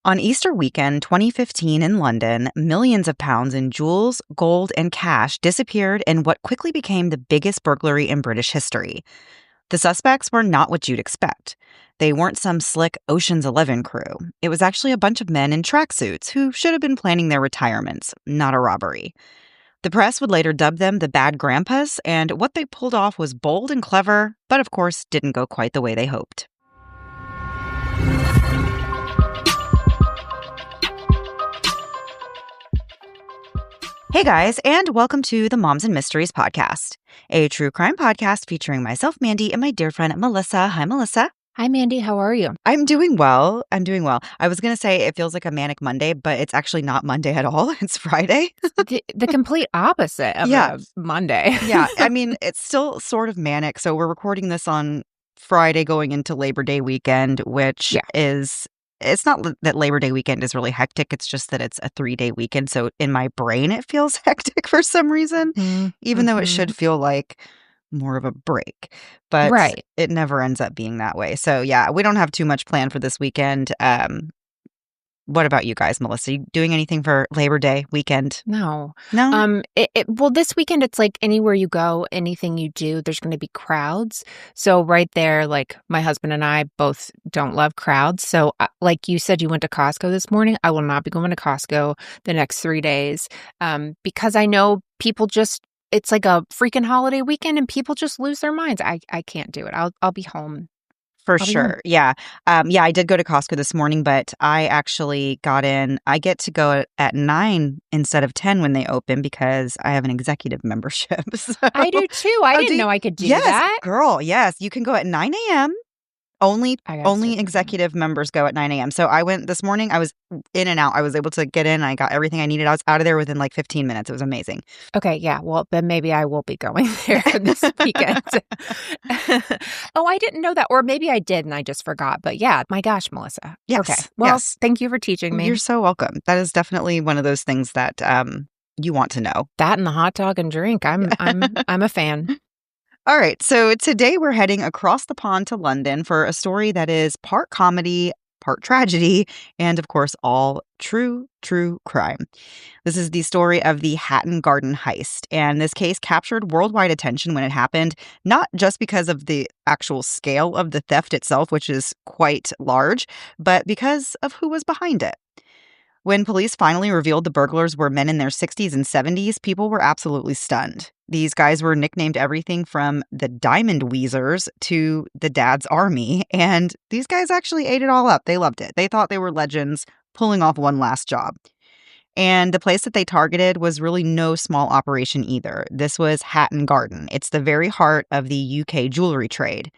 On Easter weekend 2015 in London, millions of pounds in jewels, gold, and cash disappeared in what quickly became the biggest burglary in British history. The suspects were not what you'd expect. They weren't some slick Ocean's 11 crew. It was actually a bunch of men in tracksuits who should have been planning their retirements, not a robbery. The press would later dub them the Bad Grandpas, and what they pulled off was bold and clever, but of course didn't go quite the way they hoped. Hey guys, and welcome to the Moms and Mysteries podcast, a true crime podcast featuring myself, Mandy, and my dear friend, Melissa. Hi, Melissa. Hi, Mandy. How are you? I'm doing well. I was going to say it feels like a manic Monday, but it's actually not Monday at all. It's Friday. The complete opposite of a Monday. Yeah. I mean, it's still sort of manic. So we're recording this on Friday going into Labor Day weekend, which is... It's not that Labor Day weekend is really hectic. It's just that it's a 3-day weekend. So in my brain, it feels hectic for some reason, even though it should feel like more of a break. But it never ends up being that way. So yeah, we don't have too much planned for this weekend. What about you guys, Melissa? You doing anything for Labor Day weekend? No. Well, this weekend, it's like anywhere you go, anything you do, there's going to be crowds. So right there, like my husband and I both don't love crowds. So like you said, you went to Costco this morning. I will not be going to Costco the next 3 days because I know people just, it's like a freaking holiday weekend and people just lose their minds. I can't do it. I'll be home. For sure. Yeah. I did go to Costco this morning, but I actually got in. I get to go at 9 instead of 10 when they open because I have an executive membership. So. I do too. I didn't know I could do that. Girl, yes. You can go at 9 a.m. Only executive members go at 9 a.m. So I went this morning. I was in and out. I was able to get in. I got everything I needed. I was out of there within like 15 minutes. It was amazing. Okay. Yeah. Well, then maybe I will be going there this weekend. Oh, I didn't know that. Or maybe I did and I just forgot. But yeah, my gosh, Melissa. Yes. Okay. Well, thank you for teaching me. You're so welcome. That is definitely one of those things that you want to know. That and the hot dog and drink. I'm a fan. All right, so today we're heading across the pond to London for a story that is part comedy, part tragedy, and of course, all true crime. This is the story of the Hatton Garden Heist, and this case captured worldwide attention when it happened, not just because of the actual scale of the theft itself, which is quite large, but because of who was behind it. When police finally revealed the burglars were men in their 60s and 70s, people were absolutely stunned. These guys were nicknamed everything from the Diamond Weezers to the Dad's Army, and these guys actually ate it all up. They loved it. They thought they were legends, pulling off one last job. And the place that they targeted was really no small operation either. This was Hatton Garden. It's the very heart of the UK jewelry trade.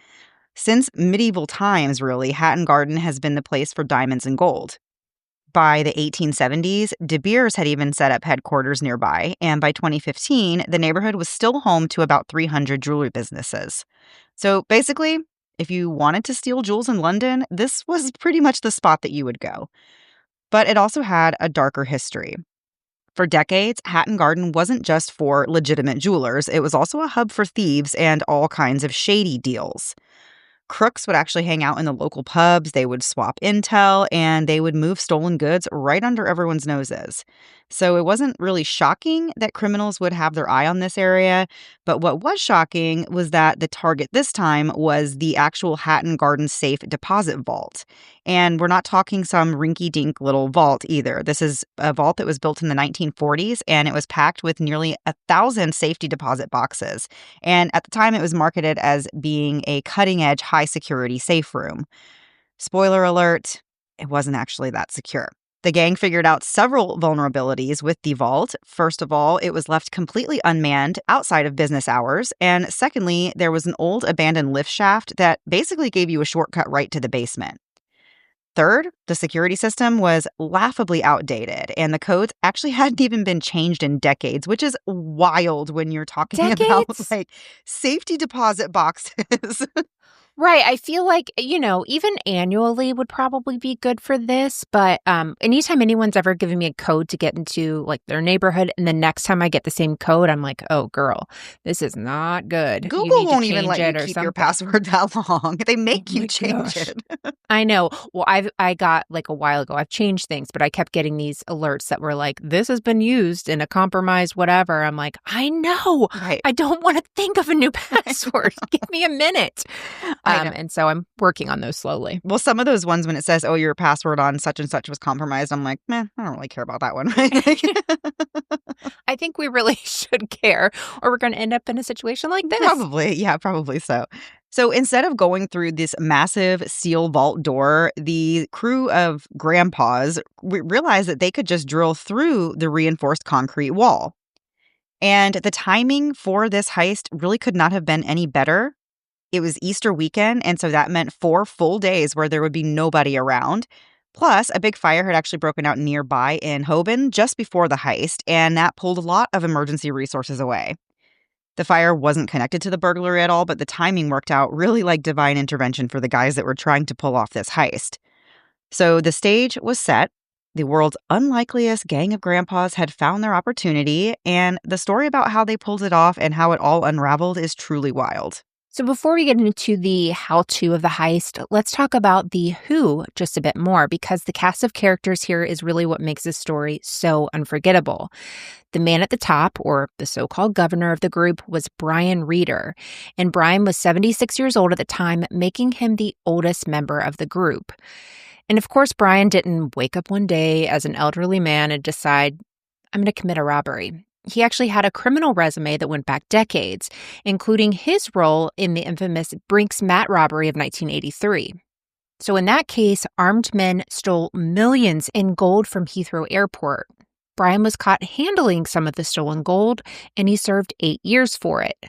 Since medieval times, really, Hatton Garden has been the place for diamonds and gold. By the 1870s, De Beers had even set up headquarters nearby, and by 2015, the neighborhood was still home to about 300 jewelry businesses. So basically, if you wanted to steal jewels in London, this was pretty much the spot that you would go. But it also had a darker history. For decades, Hatton Garden wasn't just for legitimate jewelers, it was also a hub for thieves and all kinds of shady deals. Crooks would actually hang out in the local pubs, they would swap intel, and they would move stolen goods right under everyone's noses. So it wasn't really shocking that criminals would have their eye on this area, but what was shocking was that the target this time was the actual Hatton Garden Safe Deposit vault. And we're not talking some rinky-dink little vault either. This is a vault that was built in the 1940s, and it was packed with nearly 1,000 safety deposit boxes. And at the time, it was marketed as being a cutting-edge, high-security safe room. Spoiler alert, it wasn't actually that secure. The gang figured out several vulnerabilities with the vault. First of all, it was left completely unmanned outside of business hours. And secondly, there was an old abandoned lift shaft that basically gave you a shortcut right to the basement. Third, the security system was laughably outdated, and the codes actually hadn't even been changed in decades, which is wild when you're talking about like safety deposit boxes. Right. I feel like, even annually would probably be good for this. But anytime anyone's ever given me a code to get into like their neighborhood, and the next time I get the same code, I'm like, oh, girl, this is not good. You Google need to won't even change let you it or keep your something. password that long. They Oh make you my change gosh. it. I know. Well, I got like a while ago, I've changed things, but I kept getting these alerts that were like, this has been used in a compromised whatever. I'm like, I know. Right. I don't want to think of a new password. Give me a minute. I know. And so I'm working on those slowly. Well, some of those ones when it says, oh, your password on such and such was compromised, I'm like, meh, I don't really care about that one. I think we really should care, or we're going to end up in a situation like this. Probably. Yeah, probably so. So instead of going through this massive steel vault door, the crew of grandpas realized that they could just drill through the reinforced concrete wall. And the timing for this heist really could not have been any better. It was Easter weekend, and so that meant 4 full days where there would be nobody around. Plus, a big fire had actually broken out nearby in Hoban just before the heist, and that pulled a lot of emergency resources away. The fire wasn't connected to the burglary at all, but the timing worked out really like divine intervention for the guys that were trying to pull off this heist. So the stage was set. The world's unlikeliest gang of grandpas had found their opportunity, and the story about how they pulled it off and how it all unraveled is truly wild. So before we get into the how-to of the heist, let's talk about the who just a bit more, because the cast of characters here is really what makes this story so unforgettable. The man at the top, or the so-called governor of the group, was Brian Reeder, and Brian was 76 years old at the time, making him the oldest member of the group. And of course, Brian didn't wake up one day as an elderly man and decide, I'm going to commit a robbery. He actually had a criminal resume that went back decades, including his role in the infamous Brinks Mat robbery of 1983. So in that case, armed men stole millions in gold from Heathrow Airport. Brian was caught handling some of the stolen gold, and he served 8 years for it.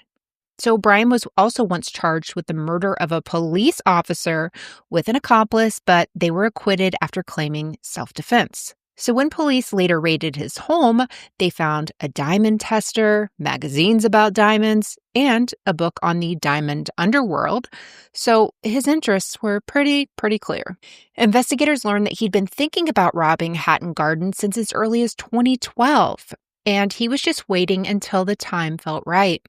So Brian was also once charged with the murder of a police officer with an accomplice, but they were acquitted after claiming self-defense. So when police later raided his home, they found a diamond tester, magazines about diamonds, and a book on the diamond underworld. So his interests were pretty clear. Investigators learned that he'd been thinking about robbing Hatton Garden since as early as 2012, and he was just waiting until the time felt right.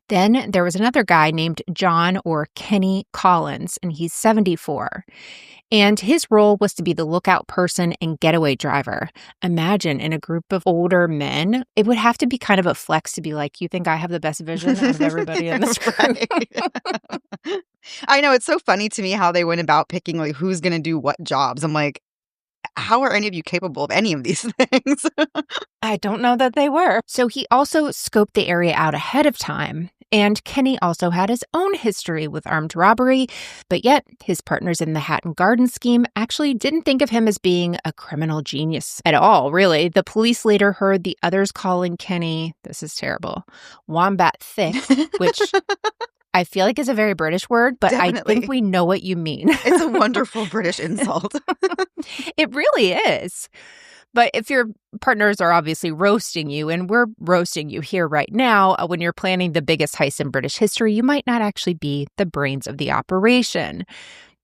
Then there was another guy named John or Kenny Collins, and he's 74. And his role was to be the lookout person and getaway driver. Imagine in a group of older men, it would have to be kind of a flex to be like, you think I have the best vision of everybody in this group? Right. I know, it's so funny to me how they went about picking like who's going to do what jobs. I'm like, how are any of you capable of any of these things? I don't know that they were. So he also scoped the area out ahead of time. And Kenny also had his own history with armed robbery, but yet his partners in the Hatton Garden scheme actually didn't think of him as being a criminal genius at all, really. The police later heard the others calling Kenny, this is terrible, wombat thick, which I feel like is a very British word, but Definitely. I think we know what you mean. It's a wonderful British insult. It really is. But if your partners are obviously roasting you, and we're roasting you here right now, when you're planning the biggest heist in British history, you might not actually be the brains of the operation.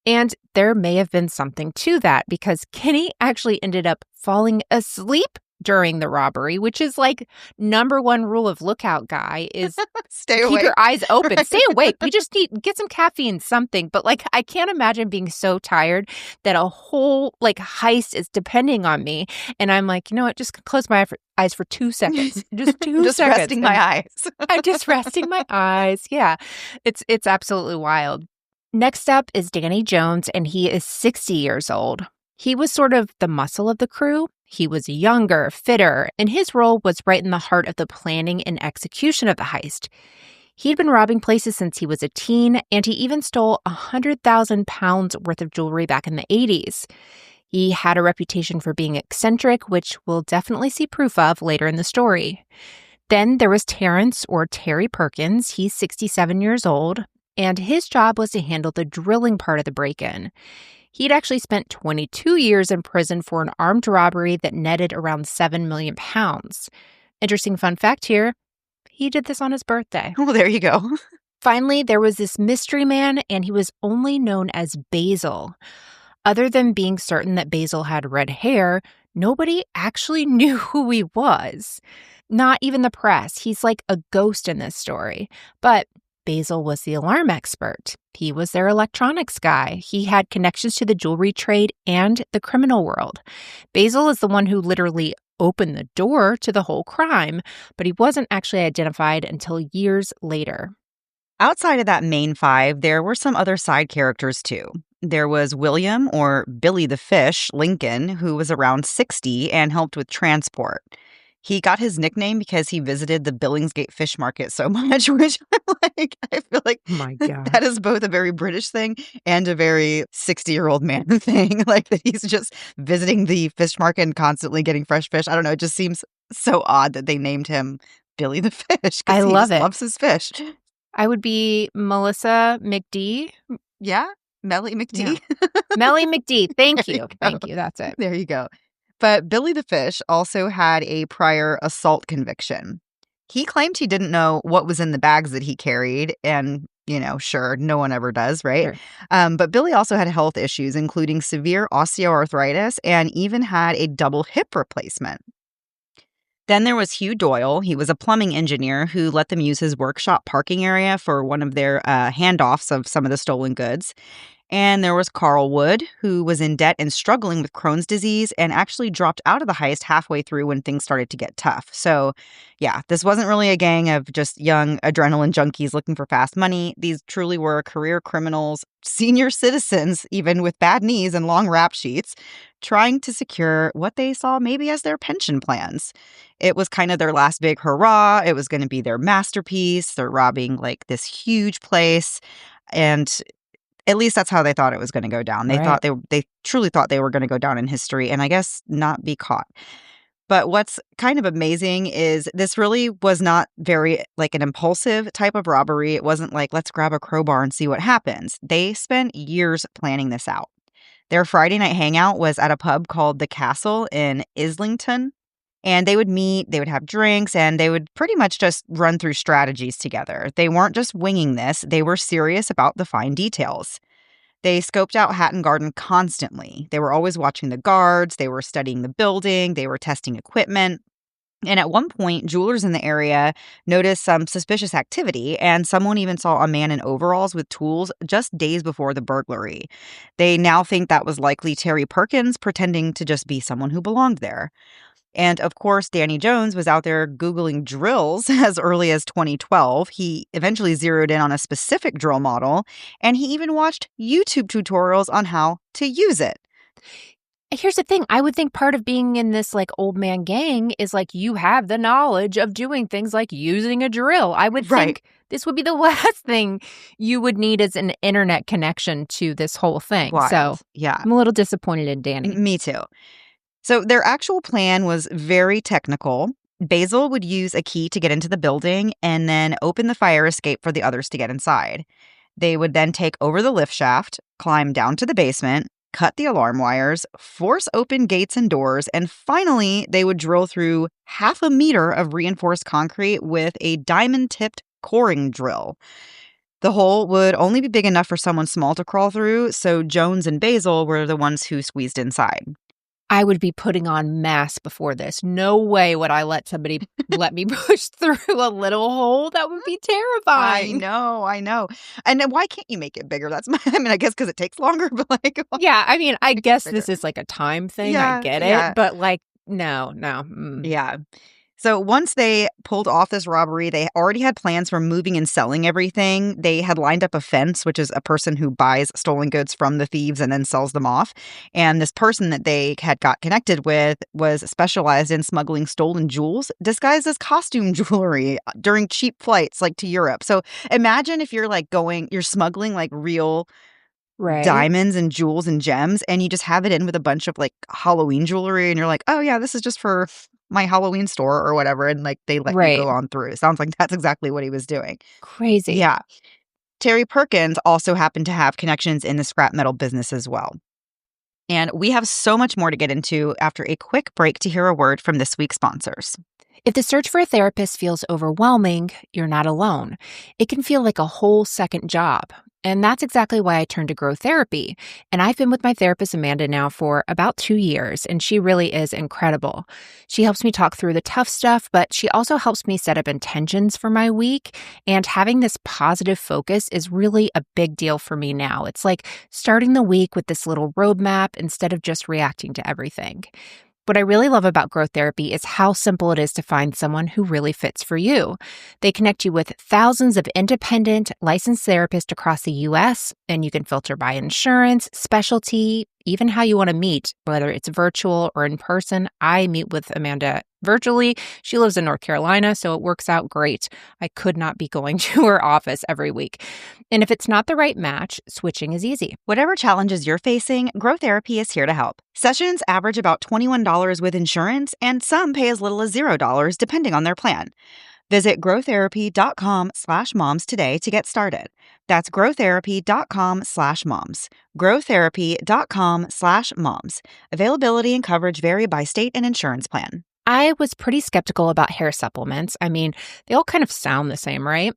And there may have been something to that, because Kenny actually ended up falling asleep during the robbery, which is like number one rule of lookout guy is Stay awake. keep your eyes open. Right. Stay awake. We just need get some caffeine, something. But like, I can't imagine being so tired that a whole like heist is depending on me. And I'm like, you know what? Just close my eyes for 2 seconds. Just 2 Just seconds. resting my eyes. I'm just resting my eyes. Yeah, it's absolutely wild. Next up is Danny Jones, and he is 60 years old. He was sort of the muscle of the crew. He was younger, fitter, and his role was right in the heart of the planning and execution of the heist. He'd been robbing places since he was a teen, and he even stole 100,000 pounds worth of jewelry back in the 80s. He had a reputation for being eccentric, which we'll definitely see proof of later in the story. Then there was Terrence, or Terry Perkins. He's 67 years old, and his job was to handle the drilling part of the break-in. He'd actually spent 22 years in prison for an armed robbery that netted around 7 million pounds. Interesting fun fact here, he did this on his birthday. Well, there you go. Finally, there was this mystery man, and he was only known as Basil. Other than being certain that Basil had red hair, nobody actually knew who he was. Not even the press. He's like a ghost in this story. But Basil was the alarm expert. He was their electronics guy. He had connections to the jewelry trade and the criminal world. Basil is the one who literally opened the door to the whole crime, but he wasn't actually identified until years later. Outside of that main five, there were some other side characters too. There was William, or Billy the Fish, Lincoln, who was around 60 and helped with transport. He got his nickname because he visited the Billingsgate Fish Market so much, which I feel like My that God. is both a very British thing and a very 60-year-old man thing. Like that he's just visiting the fish market and constantly getting fresh fish. I don't know. It just seems so odd that they named him Billy the Fish I because he love just it. loves his fish. I would be Melissa McD. Yeah? Melly McD? Melly McD. Thank There you. you go. Thank you. That's it. There you go. But Billy the Fish also had a prior assault conviction. He claimed he didn't know what was in the bags that he carried, and, sure, no one ever does, right? Sure. But Billy also had health issues, including severe osteoarthritis, and even had a double hip replacement. Then there was Hugh Doyle. He was a plumbing engineer who let them use his workshop parking area for one of their handoffs of some of the stolen goods. And there was Carl Wood, who was in debt and struggling with Crohn's disease and actually dropped out of the heist halfway through when things started to get tough. So, yeah, this wasn't really a gang of just young adrenaline junkies looking for fast money. These truly were career criminals, senior citizens, even with bad knees and long rap sheets, trying to secure what they saw maybe as their pension plans. It was kind of their last big hurrah. It was going to be their masterpiece. They're robbing like this huge place. And at least that's how they thought it was going to go down. They Right. thought they truly thought they were going to go down in history and I guess not be caught. But what's kind of amazing is this really was not very like an impulsive type of robbery. It wasn't like, let's grab a crowbar and see what happens. They spent years planning this out. Their Friday night hangout was at a pub called The Castle in Islington. And they would meet, they would have drinks, and they would pretty much just run through strategies together. They weren't just winging this, they were serious about the fine details. They scoped out Hatton Garden constantly. They were always watching the guards, they were studying the building, they were testing equipment. And at one point, jewelers in the area noticed some suspicious activity, and someone even saw a man in overalls with tools just days before the burglary. They now think that was likely Terry Perkins pretending to just be someone who belonged there. And of course, Danny Jones was out there Googling drills as early as 2012. He eventually zeroed in on a specific drill model, and he even watched YouTube tutorials on how to use it. Here's the thing. I would think part of being in this like old man gang is like you have the knowledge of doing things like using a drill. I would Right. think this would be the last thing you would need as an internet connection to this whole thing. Wild. So Yeah. I'm a little disappointed in Danny. Me too. So their actual plan was very technical. Basil would use a key to get into the building and then open the fire escape for the others to get inside. They would then take over the lift shaft, climb down to the basement, cut the alarm wires, force open gates and doors, and finally they would drill through 1/2 meter of reinforced concrete with a diamond-tipped coring drill. The hole would only be big enough for someone small to crawl through, so Jones and Basil were the ones who squeezed inside. I would be putting on masks before this. No way would I let somebody let me push through a little hole. That would be terrifying. I know. And then why can't you make it bigger? I guess because it takes longer, but like. Yeah, I mean, I guess bigger. this is like a time thing. Yeah, I get yeah. it. But like, no. Yeah. So once they pulled off this robbery, they already had plans for moving and selling everything. They had lined up a fence, which is a person who buys stolen goods from the thieves and then sells them off. And this person that they had got connected with was specialized in smuggling stolen jewels disguised as costume jewelry during cheap flights like to Europe. So imagine if you're like you're smuggling like real Right. diamonds and jewels and gems, and you just have it in with a bunch of like Halloween jewelry, and you're like, oh yeah, this is just for my Halloween store or whatever, and like they let you go on through. It sounds like that's exactly what he was doing. Crazy. Yeah. Terry Perkins also happened to have connections in the scrap metal business as well. And we have so much more to get into after a quick break to hear a word from this week's sponsors. If the search for a therapist feels overwhelming, you're not alone. It can feel like a whole second job. And that's exactly why I turned to Grow Therapy. And I've been with my therapist, Amanda, now for about 2 years, and she really is incredible. She helps me talk through the tough stuff, but she also helps me set up intentions for my week. And having this positive focus is really a big deal for me now. It's like starting the week with this little roadmap instead of just reacting to everything. What I really love about Growth Therapy is how simple it is to find someone who really fits for you. They connect you with thousands of independent, licensed therapists across the U.S., and you can filter by insurance, specialty, even how you want to meet, whether it's virtual or in person. I meet with Amanda virtually. She lives in North Carolina, so it works out great. I could not be going to her office every week. And if it's not the right match, switching is easy. Whatever challenges you're facing, Grow Therapy is here to help. Sessions average about $21 with insurance, and some pay as little as $0 depending on their plan. Visit growtherapy.com/moms today to get started. That's growtherapy.com/moms. growtherapy.com/moms. Availability and coverage vary by state and insurance plan. I was pretty skeptical about hair supplements. I mean, they all kind of sound the same, right?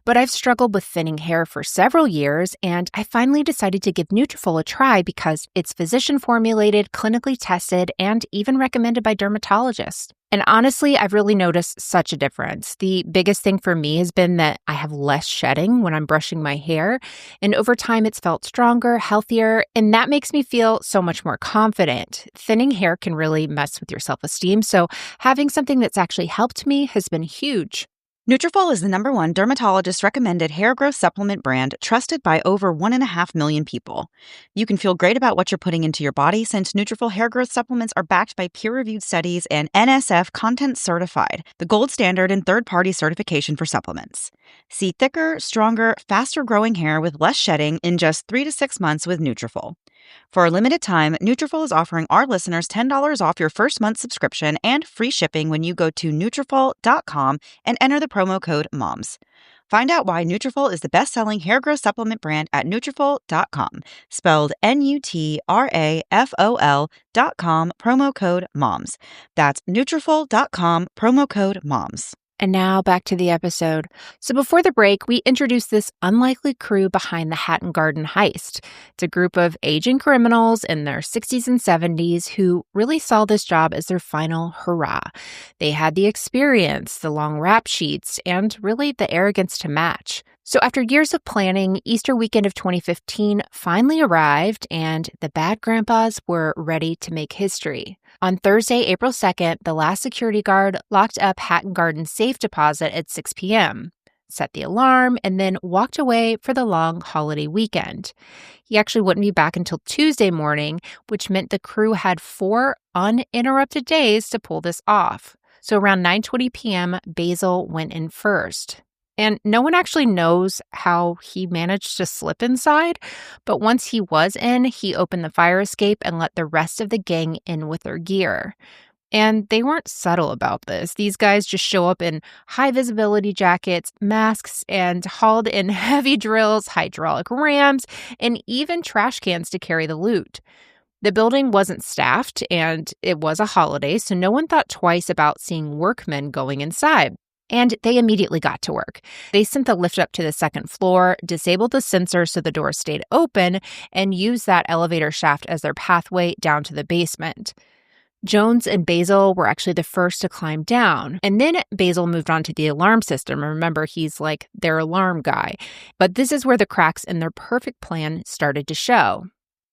But I've struggled with thinning hair for several years, and I finally decided to give Nutrafol a try because it's physician-formulated, clinically tested, and even recommended by dermatologists. And honestly, I've really noticed such a difference. The biggest thing for me has been that I have less shedding when I'm brushing my hair. And over time, it's felt stronger, healthier, and that makes me feel so much more confident. Thinning hair can really mess with your self-esteem. So having something that's actually helped me has been huge. Nutrafol is the #1 dermatologist-recommended hair growth supplement brand trusted by over 1.5 million people. You can feel great about what you're putting into your body since Nutrafol hair growth supplements are backed by peer-reviewed studies and NSF Content Certified, the gold standard and third-party certification for supplements. See thicker, stronger, faster-growing hair with less shedding in just 3 to 6 months with Nutrafol. For a limited time, Nutrafol is offering our listeners $10 off your first month subscription and free shipping when you go to Nutrafol.com and enter the promo code MOMS. Find out why Nutrafol is the best-selling hair growth supplement brand at Nutrafol.com, spelled Nutrafol.com, promo code MOMS. That's Nutrafol.com, promo code MOMS. And now back to the episode. So before the break, we introduced this unlikely crew behind the Hatton Garden Heist. It's a group of aging criminals in their 60s and 70s who really saw this job as their final hurrah. They had the experience, the long rap sheets, and really the arrogance to match. So after years of planning, Easter weekend of 2015 finally arrived, and the bad grandpas were ready to make history. On Thursday, April 2nd, the last security guard locked up Hatton Garden Safe Deposit at 6 p.m., set the alarm, and then walked away for the long holiday weekend. He actually wouldn't be back until Tuesday morning, which meant the crew had 4 uninterrupted days to pull this off. So around 9:20 p.m., Basil went in first. And no one actually knows how he managed to slip inside, but once he was in, he opened the fire escape and let the rest of the gang in with their gear. And they weren't subtle about this. These guys just show up in high visibility jackets, masks, and hauled in heavy drills, hydraulic rams, and even trash cans to carry the loot. The building wasn't staffed, and it was a holiday, so no one thought twice about seeing workmen going inside. And they immediately got to work. They sent the lift up to the second floor, disabled the sensor so the doors stayed open, and used that elevator shaft as their pathway down to the basement. Jones and Basil were actually the first to climb down. And then Basil moved on to the alarm system. Remember, he's like their alarm guy. But this is where the cracks in their perfect plan started to show.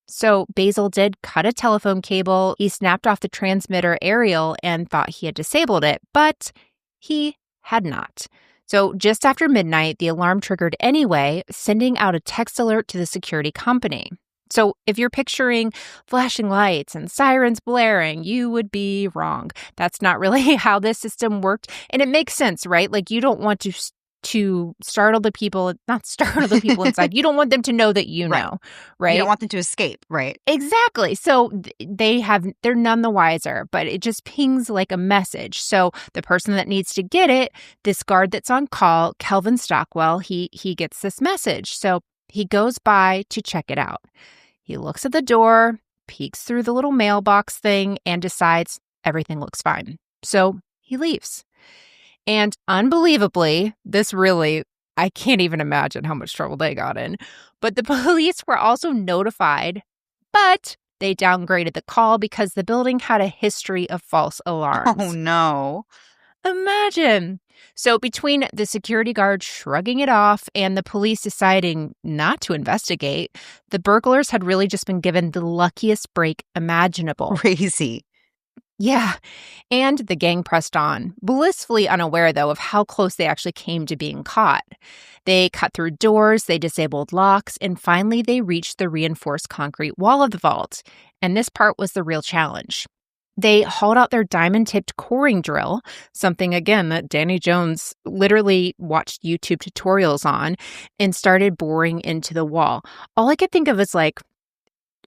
So Basil did cut a telephone cable. He snapped off the transmitter aerial and thought he had disabled it, but he had not. So just after midnight, the alarm triggered anyway, sending out a text alert to the security company. So if you're picturing flashing lights and sirens blaring, you would be wrong. That's not really how this system worked. And it makes sense, right? Like you don't want to startle the people, not startle the people inside. You don't want them to know that you know, right? You don't want them to escape, right? Exactly. So they're none the wiser, but it just pings like a message. So the person that needs to get it, this guard that's on call, Kelvin Stockwell, he gets this message. So he goes by to check it out. He looks at the door, peeks through the little mailbox thing, and decides everything looks fine. So he leaves. And unbelievably, I can't even imagine how much trouble they got in. But the police were also notified, but they downgraded the call because the building had a history of false Oh, alarms. no. Imagine. So between the security guard shrugging it off and the police deciding not to investigate, the burglars had really just been given the luckiest break imaginable. Crazy. Yeah. And the gang pressed on, blissfully unaware, though, of how close they actually came to being caught. They cut through doors, they disabled locks, and finally they reached the reinforced concrete wall of the vault. And this part was the real challenge. They hauled out their diamond-tipped coring drill, something, again, that Danny Jones literally watched YouTube tutorials on, and started boring into the wall. All I could think of is, like,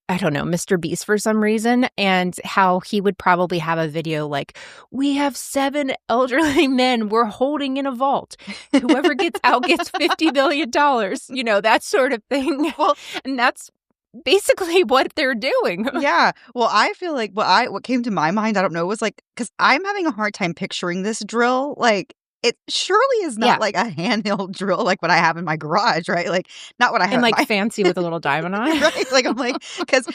I don't know, Mr. Beast for some reason, and how he would probably have a video like, we have 7 elderly men we're holding in a vault. Whoever gets out gets $50 billion, that sort of thing. Well, and that's basically what they're doing. Yeah. Well, I feel like what came to my mind, I don't know, was like, because I'm having a hard time picturing this drill. Like, it surely is not like a handheld drill like what I have in my garage, right? Like, not what I have and in like fancy with a little diamond on it. Right? Like, I'm like, because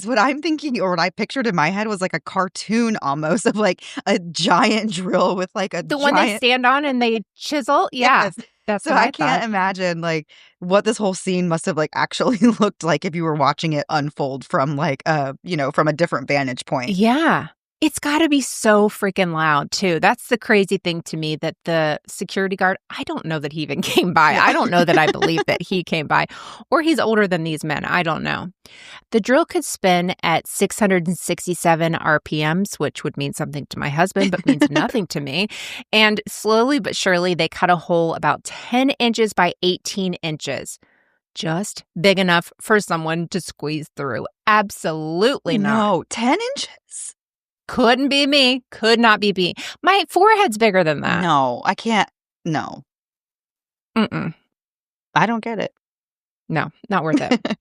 what I'm thinking, or what I pictured in my head was like a cartoon almost of like a giant drill with like a one they stand on and they chisel. Yeah. Yes. That's So what I thought. can't imagine like what this whole scene must have like actually looked like if you were watching it unfold from like from a different vantage point. Yeah. It's got to be so freaking loud, too. That's the crazy thing to me, that the security guard, I don't know that he even came by. I don't know that I believe that he came by. Or he's older than these men. I don't know. The drill could spin at 667 RPMs, which would mean something to my husband, but means nothing to me. And slowly but surely, they cut a hole about 10 inches by 18 inches. Just big enough for someone to squeeze through. Absolutely not. No, 10 inches? Couldn't be me. Could not be me. My forehead's bigger than that. No, I can't. No. Mm-mm. I don't get it. No, not worth it.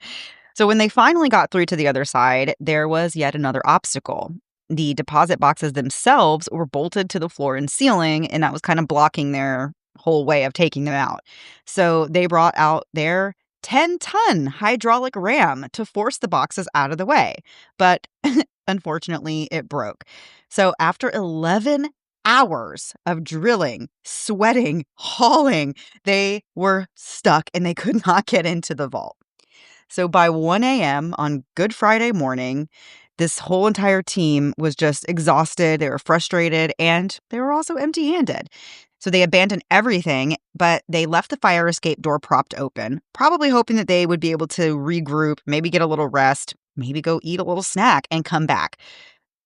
So when they finally got through to the other side, there was yet another obstacle. The deposit boxes themselves were bolted to the floor and ceiling, and that was kind of blocking their whole way of taking them out. So they brought out their 10-ton hydraulic ram to force the boxes out of the way. But unfortunately, it broke. So after 11 hours of drilling, sweating, hauling, they were stuck and they could not get into the vault. So by 1 a.m. on Good Friday morning, this whole entire team was just exhausted. They were frustrated, and they were also empty-handed. So they abandoned everything, but they left the fire escape door propped open, probably hoping that they would be able to regroup, maybe get a little rest, maybe go eat a little snack and come back.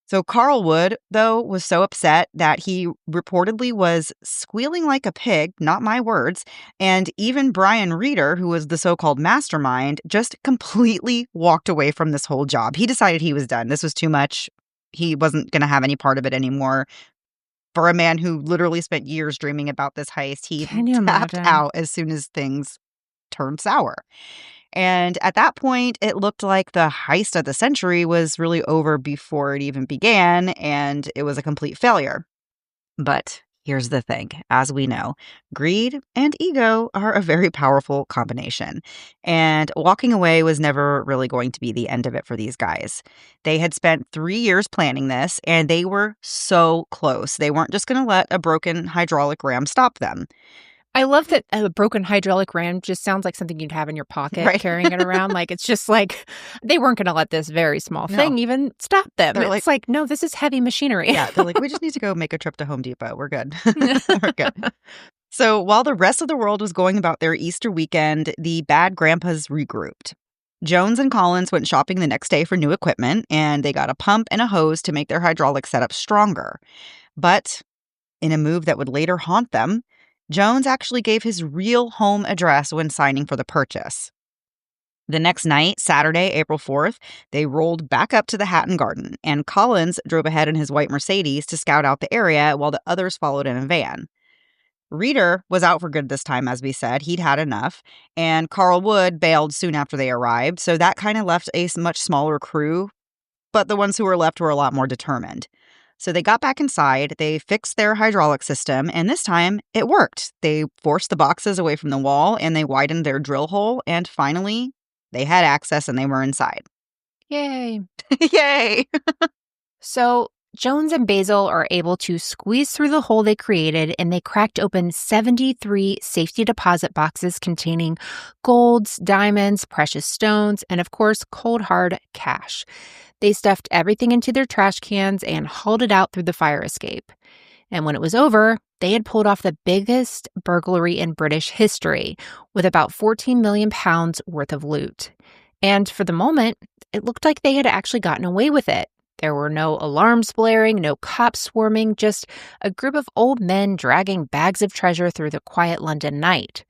So Carl Wood, though, was so upset that he reportedly was squealing like a pig, not my words, and even Brian Reeder, who was the so-called mastermind, just completely walked away from this whole job. He decided he was done. This was too much. He wasn't going to have any part of it anymore. For a man who literally spent years dreaming about this heist, he tapped out as soon as things turned sour. And at that point, it looked like the heist of the century was really over before it even began, and it was a complete failure. But here's the thing. As we know, greed and ego are a very powerful combination. And walking away was never really going to be the end of it for these guys. They had spent 3 years planning this, and they were so close. They weren't just going to let a broken hydraulic ram stop them. I love that a broken hydraulic ram just sounds like something you'd have in your pocket, right? Carrying it around. Like, it's just like, they weren't going to let this very small thing even stop them. They're it's like, no, this is heavy machinery. Yeah, they're like, we just need to go make a trip to Home Depot. We're good. We're good. So while the rest of the world was going about their Easter weekend, the bad grandpas regrouped. Jones and Collins went shopping the next day for new equipment, and they got a pump and a hose to make their hydraulic setup stronger. But in a move that would later haunt them, Jones actually gave his real home address when signing for the purchase. The next night, Saturday, April 4th, they rolled back up to the Hatton Garden, and Collins drove ahead in his white Mercedes to scout out the area while the others followed in a van. Reeder was out for good this time, as we said. He'd had enough, and Carl Wood bailed soon after they arrived, so that kind of left a much smaller crew, but the ones who were left were a lot more determined. So they got back inside, they fixed their hydraulic system, and this time it worked. They forced the boxes away from the wall and they widened their drill hole, and finally, they had access and they were inside. Yay. Yay! So Jones and Basil are able to squeeze through the hole they created, and they cracked open 73 safety deposit boxes containing golds, diamonds, precious stones, and of course, cold hard cash. They stuffed everything into their trash cans and hauled it out through the fire escape. And when it was over, they had pulled off the biggest burglary in British history, with about 14 million pounds worth of loot. And for the moment, it looked like they had actually gotten away with it. There were no alarms blaring, no cops swarming, just a group of old men dragging bags of treasure through the quiet London night.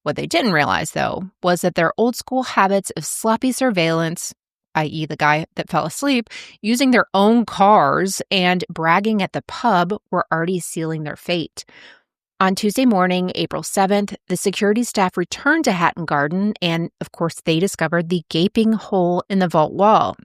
What they didn't realize, though, was that their old-school habits of sloppy surveillance, i.e. the guy that fell asleep, using their own cars and bragging at the pub were already sealing their fate. On Tuesday morning, April 7th, the security staff returned to Hatton Garden, and of course they discovered the gaping hole in the vault wall.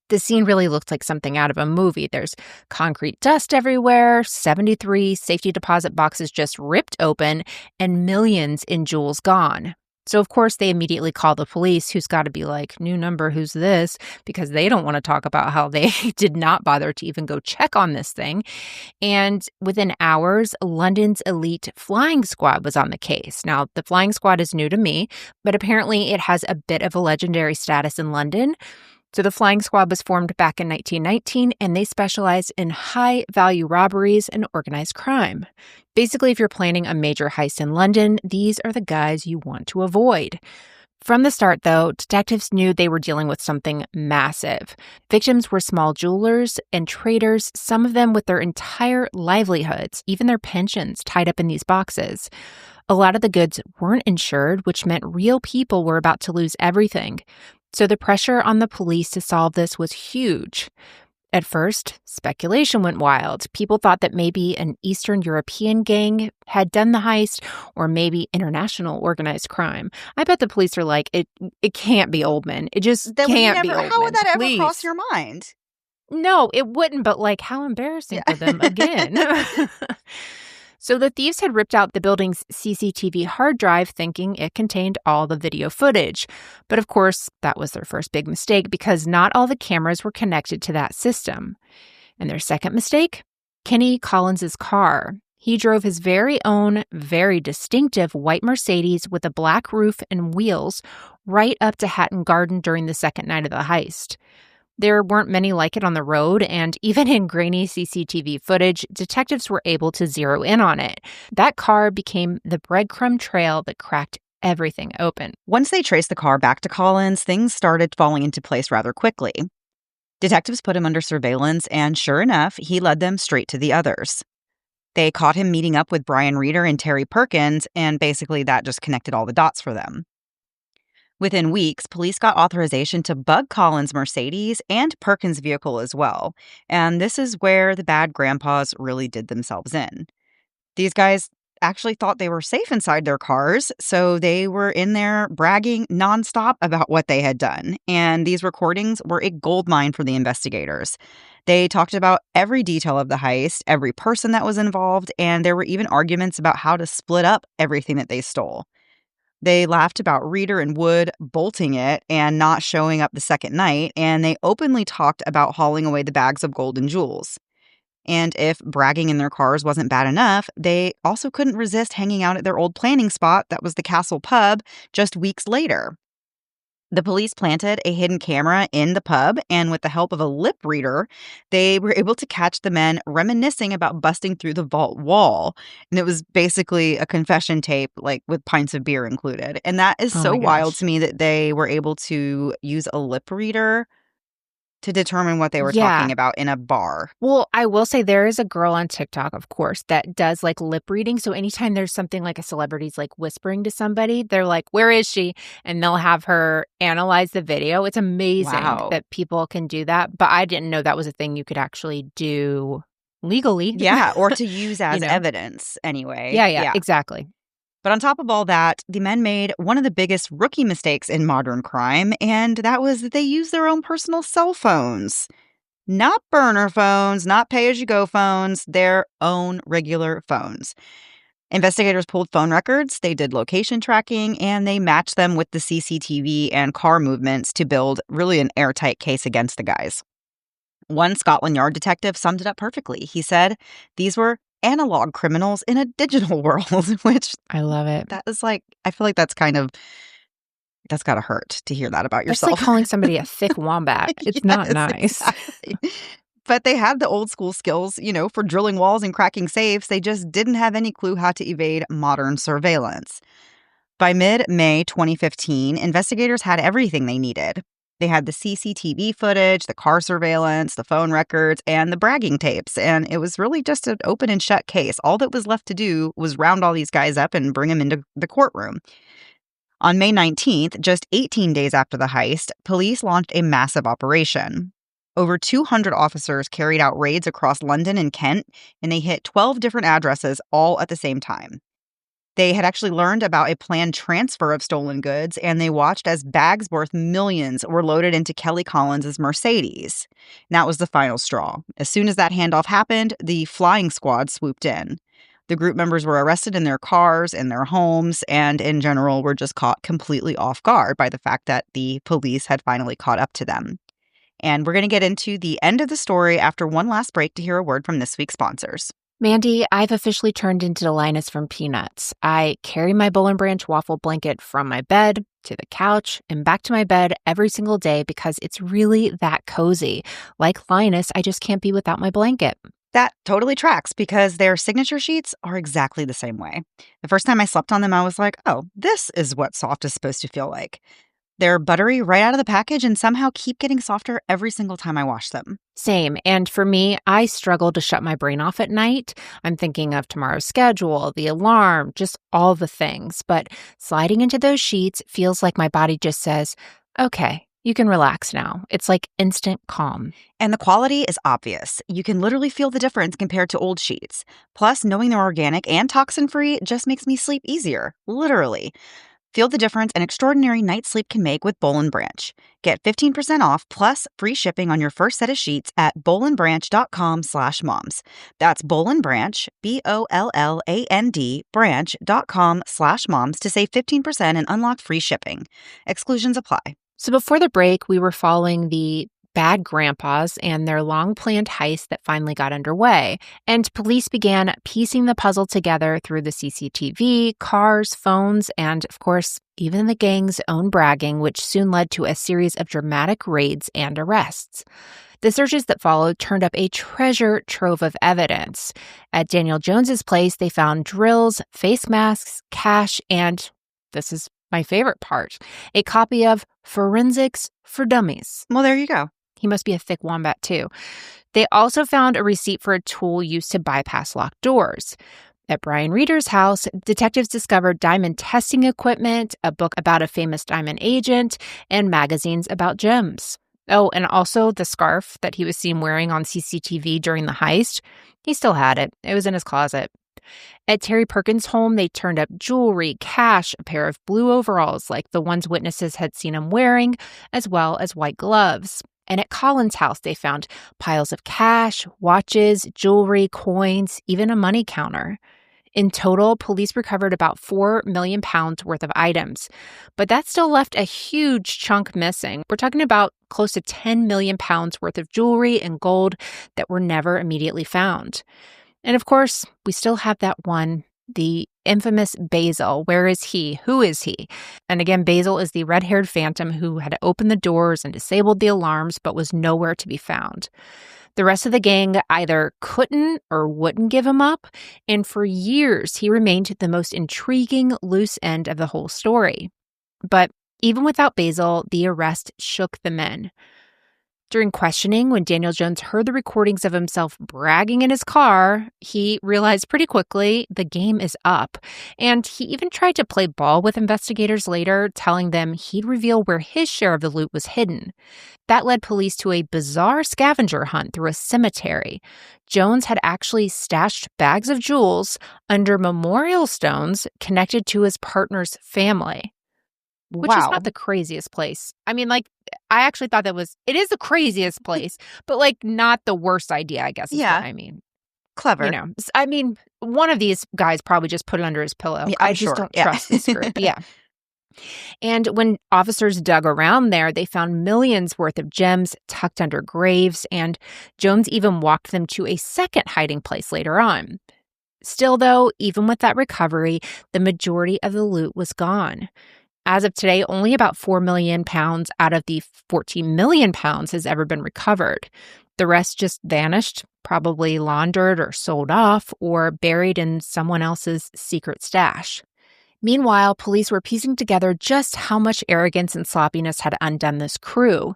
The scene really looked like something out of a movie. There's concrete dust everywhere, 73 safety deposit boxes just ripped open, and millions in jewels gone. So, of course, they immediately call the police, who's got to be like, new number, who's this? Because they don't want to talk about how they did not bother to even go check on this thing. And within hours, London's elite flying squad was on the case. Now, the flying squad is new to me, but apparently it has a bit of a legendary status in London. So the Flying Squad was formed back in 1919, and they specialize in high-value robberies and organized crime. Basically, if you're planning a major heist in London, these are the guys you want to avoid. From the start, though, detectives knew they were dealing with something massive. Victims were small jewelers and traders, some of them with their entire livelihoods, even their pensions, tied up in these boxes. A lot of the goods weren't insured, which meant real people were about to lose everything. So the pressure on the police to solve this was huge. At first, speculation went wild. People thought that maybe an Eastern European gang had done the heist, or maybe international organized crime. I bet the police are like, it can't be Oldman. It just can't be Oldman. How would that Please. ever cross your mind? No, it wouldn't, but like, how embarrassing for them again. So the thieves had ripped out the building's CCTV hard drive thinking it contained all the video footage. But of course, that was their first big mistake because not all the cameras were connected to that system. And their second mistake? Kenny Collins's car. He drove his very own, very distinctive white Mercedes with a black roof and wheels right up to Hatton Garden during the second night of the heist. There weren't many like it on the road, and even in grainy CCTV footage, detectives were able to zero in on it. That car became the breadcrumb trail that cracked everything open. Once they traced the car back to Collins, things started falling into place rather quickly. Detectives put him under surveillance, and sure enough, he led them straight to the others. They caught him meeting up with Brian Reeder and Terry Perkins, and basically that just connected all the dots for them. Within weeks, police got authorization to bug Collins' Mercedes and Perkins' vehicle as well. And this is where the bad grandpas really did themselves in. These guys actually thought they were safe inside their cars, so they were in there bragging nonstop about what they had done. And these recordings were a goldmine for the investigators. They talked about every detail of the heist, every person that was involved, and there were even arguments about how to split up everything that they stole. They laughed about Reeder and Wood bolting it and not showing up the second night, and they openly talked about hauling away the bags of gold and jewels. And if bragging in their cars wasn't bad enough, they also couldn't resist hanging out at their old planning spot that was the Castle Pub just weeks later. The police planted a hidden camera in the pub, and with the help of a lip reader, they were able to catch the men reminiscing about busting through the vault wall. And it was basically a confession tape, like with pints of beer included. And that is so wild to me that they were able to use a lip reader to determine what they were talking about in a bar. Well, I will say there is a girl on TikTok, of course, that does like lip reading. So anytime there's something like a celebrity's like whispering to somebody, they're like, where is she? And they'll have her analyze the video. It's amazing that people can do that. But I didn't know that was a thing you could actually do legally. Yeah, or to use as evidence anyway. Yeah, exactly. But on top of all that, the men made one of the biggest rookie mistakes in modern crime, and that was that they used their own personal cell phones. Not burner phones, not pay-as-you-go phones, their own regular phones. Investigators pulled phone records, they did location tracking, and they matched them with the CCTV and car movements to build really an airtight case against the guys. One Scotland Yard detective summed it up perfectly. He said these were analog criminals in a digital world, which I love it. that is like, I feel like that's got to hurt to hear that about That's like yourself. calling somebody a thick wombat. It's not Yes, nice. exactly. But they had the old school skills, for drilling walls and cracking safes. They just didn't have any clue how to evade modern surveillance. By mid-May 2015, investigators had everything they needed. They had the CCTV footage, the car surveillance, the phone records, and the bragging tapes. And it was really just an open and shut case. All that was left to do was round all these guys up and bring them into the courtroom. On May 19th, just 18 days after the heist, police launched a massive operation. Over 200 officers carried out raids across London and Kent, and they hit 12 different addresses all at the same time. They had actually learned about a planned transfer of stolen goods, and they watched as bags worth millions were loaded into Kelly Collins' Mercedes. And that was the final straw. As soon as that handoff happened, the flying squad swooped in. The group members were arrested in their cars, in their homes, and in general were just caught completely off guard by the fact that the police had finally caught up to them. And we're going to get into the end of the story after one last break to hear a word from this week's sponsors. Mandy, I've officially turned into Linus from Peanuts. I carry my Boll and Branch waffle blanket from my bed to the couch and back to my bed every single day because it's really that cozy. Like Linus, I just can't be without my blanket. That totally tracks because their signature sheets are exactly the same way. The first time I slept on them, I was like, oh, this is what soft is supposed to feel like. They're buttery right out of the package and somehow keep getting softer every single time I wash them. Same. And for me, I struggle to shut my brain off at night. I'm thinking of tomorrow's schedule, the alarm, just all the things. But sliding into those sheets feels like my body just says, okay, you can relax now. It's like instant calm. And the quality is obvious. You can literally feel the difference compared to old sheets. Plus, knowing they're organic and toxin-free just makes me sleep easier. Literally. Feel the difference an extraordinary night's sleep can make with Boll and Branch. Get 15% off plus free shipping on your first set of sheets at bollandbranch.com/moms. That's Boll and Branch, BOLLAND, branch.com/moms to save 15% and unlock free shipping. Exclusions apply. So before the break, we were following the bad grandpas and their long-planned heist that finally got underway. And police began piecing the puzzle together through the CCTV, cars, phones, and, of course, even the gang's own bragging, which soon led to a series of dramatic raids and arrests. The searches that followed turned up a treasure trove of evidence. At Daniel Jones's place, they found drills, face masks, cash, and, this is my favorite part, a copy of Forensics for Dummies. Well, there you go. He must be a thick wombat, too. They also found a receipt for a tool used to bypass locked doors. At Brian Reeder's house, detectives discovered diamond testing equipment, a book about a famous diamond agent, and magazines about gems. Oh, and also the scarf that he was seen wearing on CCTV during the heist. He still had it. It was in his closet. At Terry Perkins' home, they turned up jewelry, cash, a pair of blue overalls like the ones witnesses had seen him wearing, as well as white gloves. And at Colin's house, they found piles of cash, watches, jewelry, coins, even a money counter. In total, police recovered about £4 million worth of items. But that still left a huge chunk missing. We're talking about close to £10 million worth of jewelry and gold that were never immediately found. And of course, we still have that one, the infamous Basil. Where is he? Who is he? And again, Basil is the red-haired phantom who had opened the doors and disabled the alarms but was nowhere to be found. The rest of the gang either couldn't or wouldn't give him up, and for years he remained the most intriguing loose end of the whole story. But even without Basil, the arrest shook the men. During questioning, when Daniel Jones heard the recordings of himself bragging in his car, he realized pretty quickly the game is up. And he even tried to play ball with investigators later, telling them he'd reveal where his share of the loot was hidden. That led police to a bizarre scavenger hunt through a cemetery. Jones had actually stashed bags of jewels under memorial stones connected to his partner's family. which is Wow. not the craziest place. I mean, like, I actually thought it is the craziest place, but, like, not the worst idea, I guess is what Yeah. I mean. Clever. I mean, one of these guys probably just put it under his pillow. Yeah, I I'm just sure. don't Yeah. trust this group. Yeah. And when officers dug around there, they found millions worth of gems tucked under graves, and Jones even walked them to a second hiding place later on. Still, though, even with that recovery, the majority of the loot was gone. As of today, only about 4 million pounds out of the 14 million pounds has ever been recovered. The rest just vanished, probably laundered or sold off, or buried in someone else's secret stash. Meanwhile, police were piecing together just how much arrogance and sloppiness had undone this crew.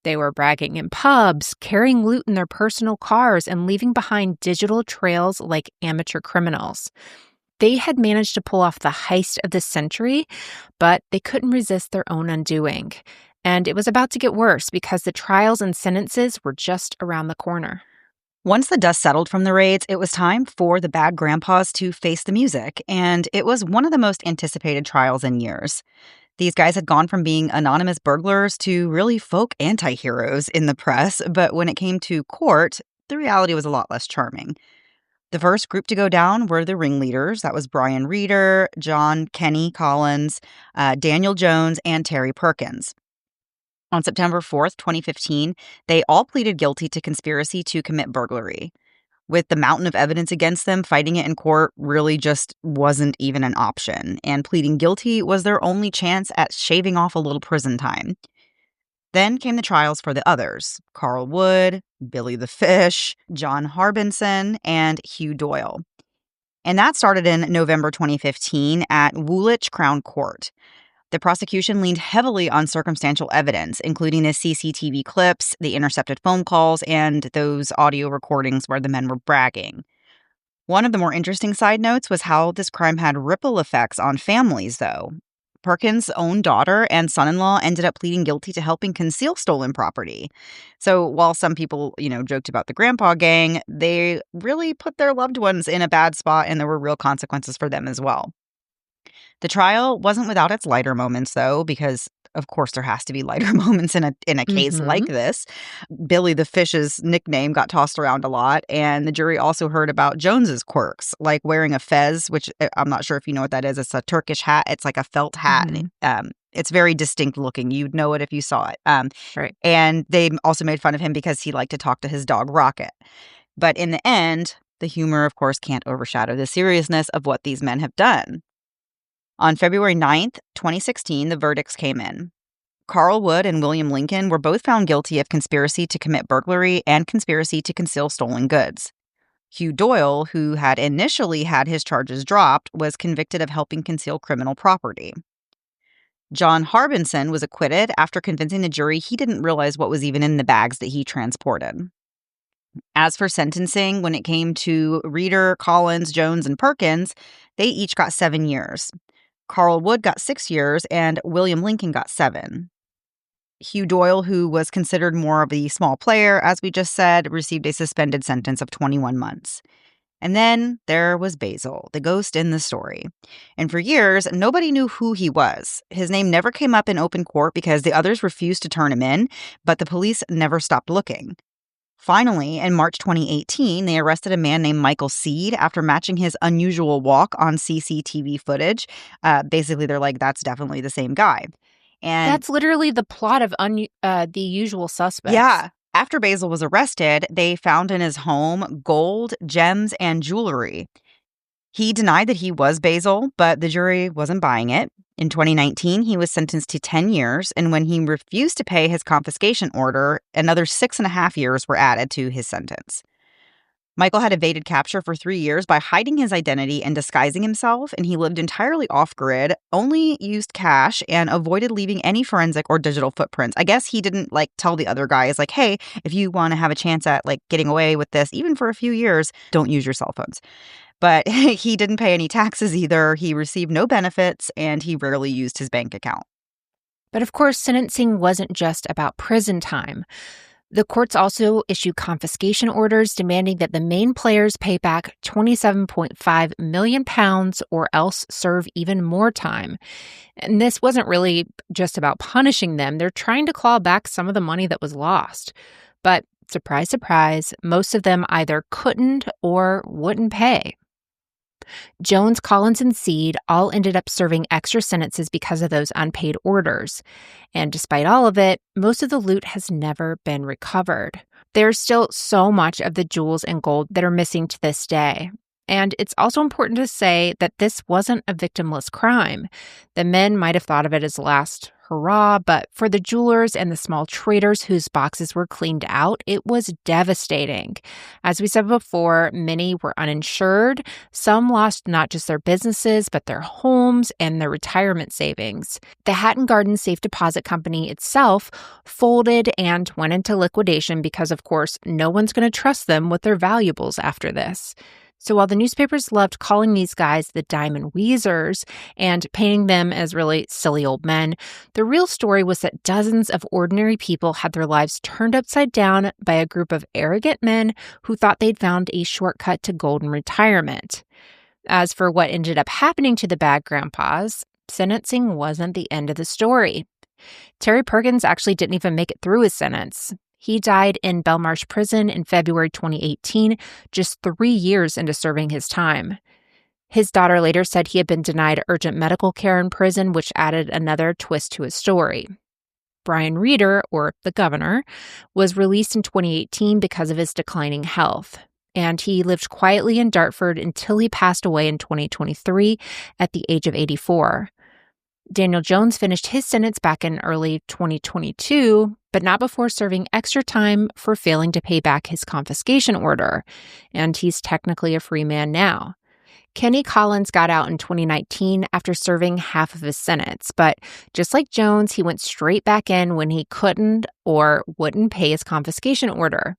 They were bragging in pubs, carrying loot in their personal cars, and leaving behind digital trails like amateur criminals. They had managed to pull off the heist of the century, but they couldn't resist their own undoing. And it was about to get worse because the trials and sentences were just around the corner. Once the dust settled from the raids, it was time for the bad grandpas to face the music, and it was one of the most anticipated trials in years. These guys had gone from being anonymous burglars to really folk anti-heroes in the press, but when it came to court, the reality was a lot less charming. The first group to go down were the ringleaders. That was Brian Reeder, John Kenny Collins, Daniel Jones, and Terry Perkins. On September 4th, 2015, they all pleaded guilty to conspiracy to commit burglary. With the mountain of evidence against them, fighting it in court really just wasn't even an option, and pleading guilty was their only chance at shaving off a little prison time. Then came the trials for the others: Carl Wood, Billy the Fish, John Harbinson, and Hugh Doyle. And that started in November 2015 at Woolwich Crown Court. The prosecution leaned heavily on circumstantial evidence, including the CCTV clips, the intercepted phone calls, and those audio recordings where the men were bragging. One of the more interesting side notes was how this crime had ripple effects on families, though. Perkins' own daughter and son-in-law ended up pleading guilty to helping conceal stolen property. So while some people, joked about the grandpa gang, they really put their loved ones in a bad spot, and there were real consequences for them as well. The trial wasn't without its lighter moments, though, because of course there has to be lighter moments in a case like this. Billy the Fish's nickname got tossed around a lot, and the jury also heard about Jones's quirks, like wearing a fez, which I'm not sure if you know what that is. It's a Turkish hat. It's like a felt hat. And it's very distinct looking. You'd know it if you saw it. Right. And they also made fun of him because he liked to talk to his dog, Rocket. But in the end, the humor, of course, can't overshadow the seriousness of what these men have done. On February 9th, 2016, the verdicts came in. Carl Wood and William Lincoln were both found guilty of conspiracy to commit burglary and conspiracy to conceal stolen goods. Hugh Doyle, who had initially had his charges dropped, was convicted of helping conceal criminal property. John Harbinson was acquitted after convincing the jury he didn't realize what was even in the bags that he transported. As for sentencing, when it came to Reeder, Collins, Jones, and Perkins, they each got 7 years. Carl Wood got 6 years, and William Lincoln got 7. Hugh Doyle, who was considered more of a small player, as we just said, received a suspended sentence of 21 months. And then there was Basil, the ghost in the story. And for years, nobody knew who he was. His name never came up in open court because the others refused to turn him in, but the police never stopped looking. Finally, in March 2018, they arrested a man named Michael Seed after matching his unusual walk on CCTV footage. Basically, they're like, that's definitely the same guy. And that's literally the plot of The Usual Suspects. Yeah. After Basil was arrested, they found in his home gold, gems, and jewelry. He denied that he was Basil, but the jury wasn't buying it. In 2019, he was sentenced to 10 years, and when he refused to pay his confiscation order, another 6.5 years were added to his sentence. Michael had evaded capture for 3 years by hiding his identity and disguising himself, and he lived entirely off-grid, only used cash, and avoided leaving any forensic or digital footprints. I guess he didn't, tell the other guys, hey, if you want to have a chance at, getting away with this, even for a few years, don't use your cell phones. But he didn't pay any taxes either. He received no benefits, and he rarely used his bank account. But of course, sentencing wasn't just about prison time. The courts also issued confiscation orders demanding that the main players pay back £27.5 million or else serve even more time. And this wasn't really just about punishing them. They're trying to claw back some of the money that was lost. But surprise, surprise, most of them either couldn't or wouldn't pay. Jones, Collins, and Seed all ended up serving extra sentences because of those unpaid orders. And despite all of it, most of the loot has never been recovered. There's still so much of the jewels and gold that are missing to this day. And it's also important to say that this wasn't a victimless crime. The men might have thought of it as last hurrah, but for the jewelers and the small traders whose boxes were cleaned out, it was devastating. As we said before, many were uninsured. Some lost not just their businesses, but their homes and their retirement savings. The Hatton Garden Safe Deposit Company itself folded and went into liquidation because, of course, no one's going to trust them with their valuables after this. So while the newspapers loved calling these guys the Diamond Weezers and painting them as really silly old men, the real story was that dozens of ordinary people had their lives turned upside down by a group of arrogant men who thought they'd found a shortcut to golden retirement. As for what ended up happening to the bad grandpas, sentencing wasn't the end of the story. Terry Perkins actually didn't even make it through his sentence. He died in Belmarsh Prison in February 2018, just 3 years into serving his time. His daughter later said he had been denied urgent medical care in prison, which added another twist to his story. Brian Reeder, or the governor, was released in 2018 because of his declining health. And he lived quietly in Dartford until he passed away in 2023 at the age of 84. Daniel Jones finished his sentence back in early 2022, but not before serving extra time for failing to pay back his confiscation order, and he's technically a free man now. Kenny Collins got out in 2019 after serving half of his sentence, but just like Jones, he went straight back in when he couldn't or wouldn't pay his confiscation order.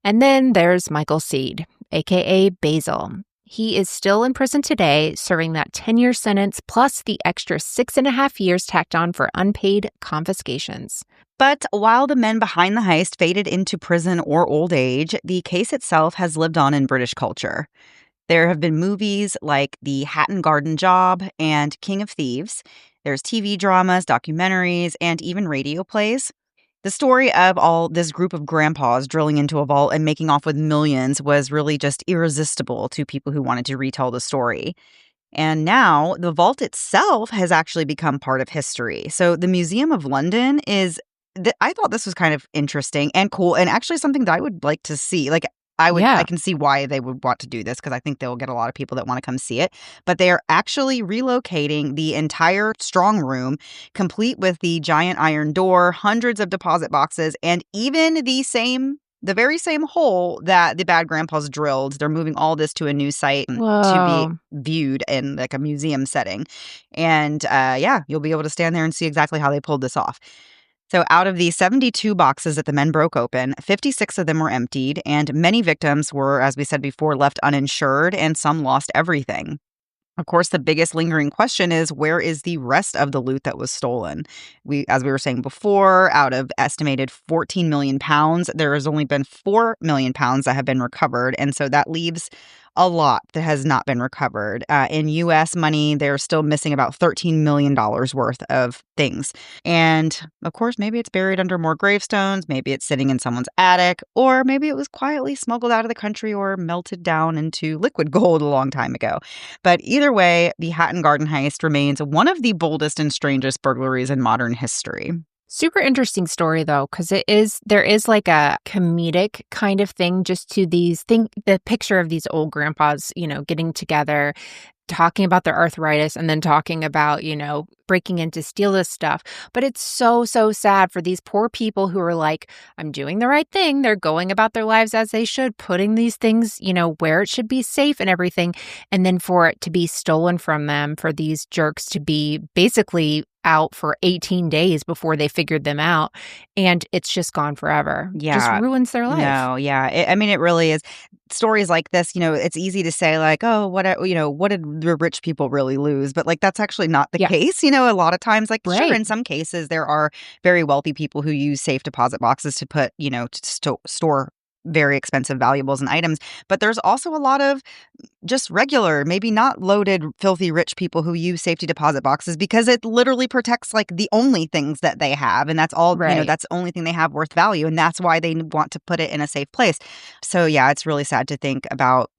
And then there's Michael Seed, aka Basil. He is still in prison today, serving that 10-year sentence plus the extra 6.5 years tacked on for unpaid confiscations. But while the men behind the heist faded into prison or old age, the case itself has lived on in British culture. There have been movies like The Hatton Garden Job and King of Thieves. There's TV dramas, documentaries, and even radio plays. The story of all this group of grandpas drilling into a vault and making off with millions was really just irresistible to people who wanted to retell the story. And now the vault itself has actually become part of history. So the Museum of London I thought this was kind of interesting and cool, and actually something that I would like to see. I can see why they would want to do this, because I think they'll get a lot of people that want to come see it. But they are actually relocating the entire strong room, complete with the giant iron door, hundreds of deposit boxes, and even the very same hole that the bad grandpas drilled. They're moving all this to a new site to be viewed in like a museum setting. And you'll be able to stand there and see exactly how they pulled this off. So out of the 72 boxes that the men broke open, 56 of them were emptied, and many victims were, as we said before, left uninsured, and some lost everything. Of course, the biggest lingering question is, where is the rest of the loot that was stolen? As we were saying before, out of estimated 14 million pounds, there has only been 4 million pounds that have been recovered, and so that leaves a lot that has not been recovered. In U.S. money, they're still missing about $13 million worth of things. And, of course, maybe it's buried under more gravestones, maybe it's sitting in someone's attic, or maybe it was quietly smuggled out of the country or melted down into liquid gold a long time ago. But either way, the Hatton Garden heist remains one of the boldest and strangest burglaries in modern history. Super interesting story, though, because there is like a comedic kind of thing just to the picture of these old grandpas, getting together, talking about their arthritis, and then talking about, breaking in to steal this stuff. But it's so, so sad for these poor people who are like, I'm doing the right thing. They're going about their lives as they should, putting these things, where it should be safe and everything. And then for it to be stolen from them, for these jerks to be basically out for 18 days before they figured them out, and it's just gone forever. Just Yeah. ruins their life. No, yeah. I mean, it really is. Stories like this, it's easy to say like, oh, what did the rich people really lose? But like, that's actually not the Yeah. case. A lot of times, like, sure, Right. in some cases, there are very wealthy people who use safe deposit boxes to put, store very expensive valuables and items. But there's also a lot of just regular, maybe not loaded, filthy rich people who use safety deposit boxes because it literally protects like the only things that they have. And that's all, Right. that's the only thing they have worth value. And that's why they want to put it in a safe place. So, yeah, it's really sad to think about,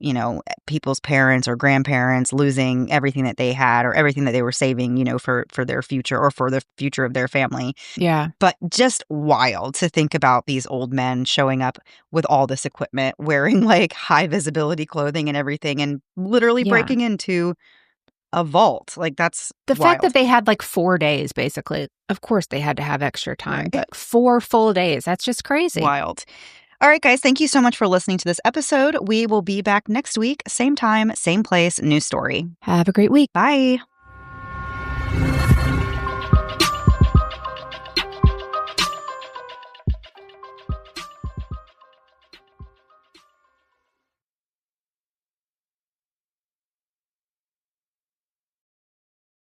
people's parents or grandparents losing everything that they had or everything that they were saving, for their future or for the future of their family. Yeah. But just wild to think about these old men showing up with all this equipment, wearing like high visibility clothing and everything, and literally Yeah. breaking into a vault. Like, that's The fact wild. that they had like 4 days, basically. Of course, they had to have extra time, Right. but 4 full days. That's just crazy. Wild. All right, guys, thank you so much for listening to this episode. We will be back next week, same time, same place, new story. Have a great week. Bye.